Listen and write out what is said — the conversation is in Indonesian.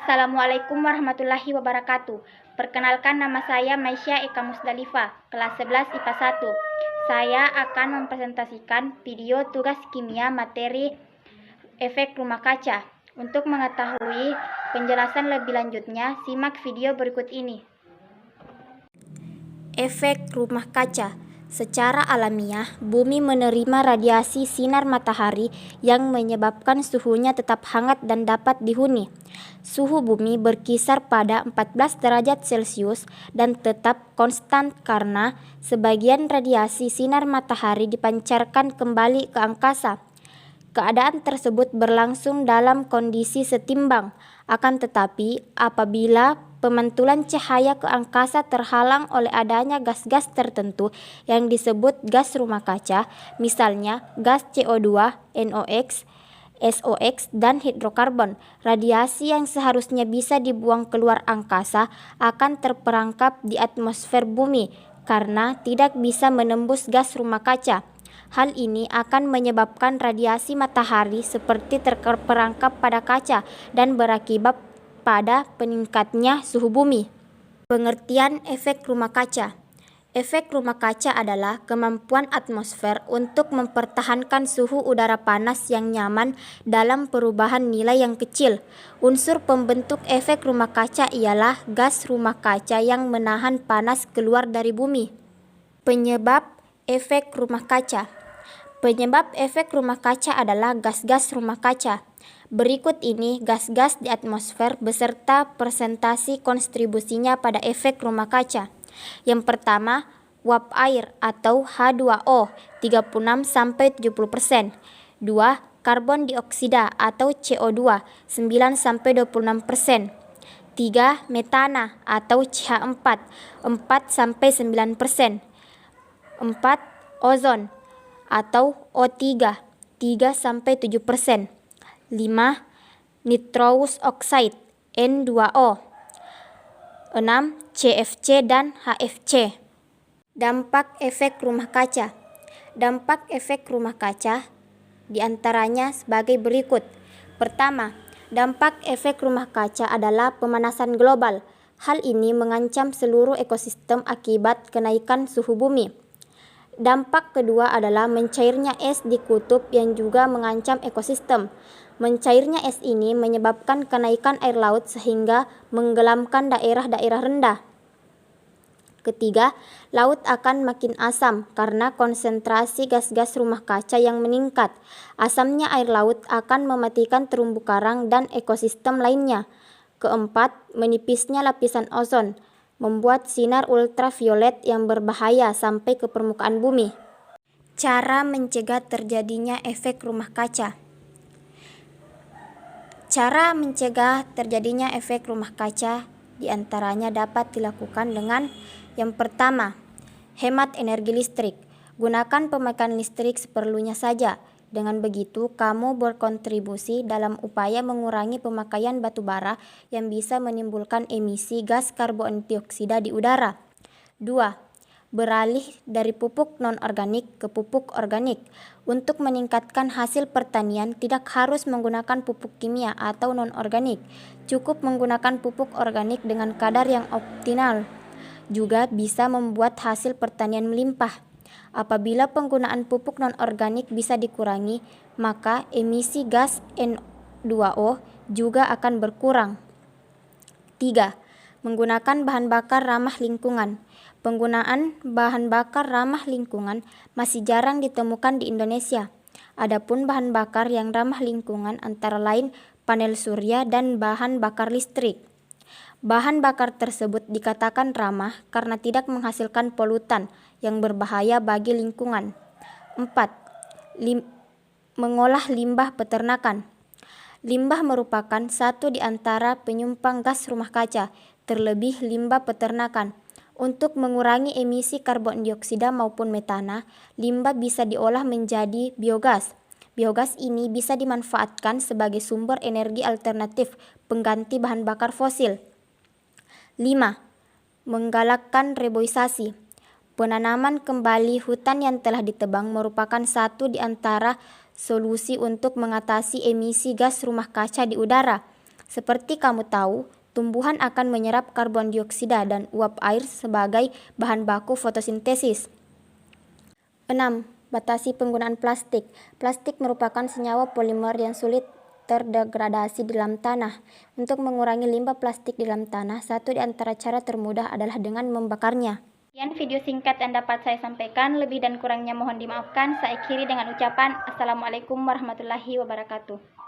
Assalamualaikum warahmatullahi wabarakatuh. Perkenalkan, nama saya Maisya Eka Musdalifah, kelas 11 IPA 1. Saya akan mempresentasikan video tugas kimia materi efek rumah kaca. Untuk mengetahui penjelasan lebih lanjutnya, simak video berikut ini. Efek rumah kaca. Secara alamiah, bumi menerima radiasi sinar matahari yang menyebabkan suhunya tetap hangat dan dapat dihuni. Suhu bumi berkisar pada 14 derajat Celcius dan tetap konstan karena sebagian radiasi sinar matahari dipancarkan kembali ke angkasa. Keadaan tersebut berlangsung dalam kondisi setimbang. Akan tetapi, apabila pemantulan cahaya ke angkasa terhalang oleh adanya gas-gas tertentu yang disebut gas rumah kaca, misalnya gas CO2, NOx, SOx, dan hidrokarbon, radiasi yang seharusnya bisa dibuang keluar angkasa akan terperangkap di atmosfer bumi karena tidak bisa menembus gas rumah kaca. Hal ini akan menyebabkan radiasi matahari seperti terperangkap pada kaca dan berakibat pada peningkatnya suhu bumi. Pengertian efek rumah kaca. Efek rumah kaca adalah kemampuan atmosfer untuk mempertahankan suhu udara panas yang nyaman dalam perubahan nilai yang kecil. Unsur pembentuk efek rumah kaca ialah gas rumah kaca yang menahan panas keluar dari bumi. Penyebab efek rumah kaca. Penyebab efek rumah kaca adalah gas-gas rumah kaca. Berikut ini gas-gas di atmosfer beserta presentasi kontribusinya pada efek rumah kaca. Yang pertama, uap air atau H2O 36-70%. 2. Karbon dioksida atau CO2 9-26%. 3. Metana atau CH4 4-9%. 4. Ozon atau O3 3-7%. 5. Nitrous oxide N2O. 6. CFC dan HFC. Dampak efek rumah kaca. Dampak efek rumah kaca diantaranya sebagai berikut. Pertama, dampak efek rumah kaca adalah pemanasan global. Hal ini mengancam seluruh ekosistem akibat kenaikan suhu bumi. Dampak kedua adalah mencairnya es di kutub yang juga mengancam ekosistem. Mencairnya es ini menyebabkan kenaikan air laut sehingga menggelamkan daerah-daerah rendah. Ketiga, laut akan makin asam karena konsentrasi gas-gas rumah kaca yang meningkat. Asamnya air laut akan mematikan terumbu karang dan ekosistem lainnya. Keempat, menipisnya lapisan ozon membuat sinar ultraviolet yang berbahaya sampai ke permukaan bumi. Cara mencegah terjadinya efek rumah kaca. Cara mencegah terjadinya efek rumah kaca diantaranya dapat dilakukan dengan yang pertama, hemat energi listrik. Gunakan pemakaian listrik seperlunya saja. Dengan begitu, kamu berkontribusi dalam upaya mengurangi pemakaian batu bara yang bisa menimbulkan emisi gas karbon dioksida di udara. 2. Beralih dari pupuk non-organik ke pupuk organik. Untuk meningkatkan hasil pertanian, tidak harus menggunakan pupuk kimia atau non-organik. Cukup menggunakan pupuk organik dengan kadar yang optimal. Juga bisa membuat hasil pertanian melimpah. Apabila penggunaan pupuk non-organik bisa dikurangi, maka emisi gas N2O juga akan berkurang. 3. Menggunakan bahan bakar ramah lingkungan. Penggunaan bahan bakar ramah lingkungan masih jarang ditemukan di Indonesia. Adapun bahan bakar yang ramah lingkungan antara lain panel surya dan bahan bakar listrik. Bahan bakar tersebut dikatakan ramah karena tidak menghasilkan polutan yang berbahaya bagi lingkungan. 4. Mengolah limbah peternakan. Limbah merupakan satu di antara penyumbang gas rumah kaca, terlebih limbah peternakan. Untuk mengurangi emisi karbon dioksida maupun metana, limbah bisa diolah menjadi biogas. Biogas ini bisa dimanfaatkan sebagai sumber energi alternatif pengganti bahan bakar fosil. 5. Menggalakkan reboisasi. Penanaman kembali hutan yang telah ditebang merupakan satu di antara solusi untuk mengatasi emisi gas rumah kaca di udara. Seperti kamu tahu, tumbuhan akan menyerap karbon dioksida dan uap air sebagai bahan baku fotosintesis. 6. Batasi penggunaan plastik. Plastik merupakan senyawa polimer yang sulit terdegradasi di dalam tanah. Untuk mengurangi limbah plastik di dalam tanah, satu di antara cara termudah adalah dengan membakarnya. Sekian video singkat yang dapat saya sampaikan. Lebih dan kurangnya mohon dimaafkan. Saya akhiri dengan ucapan Assalamualaikum warahmatullahi wabarakatuh.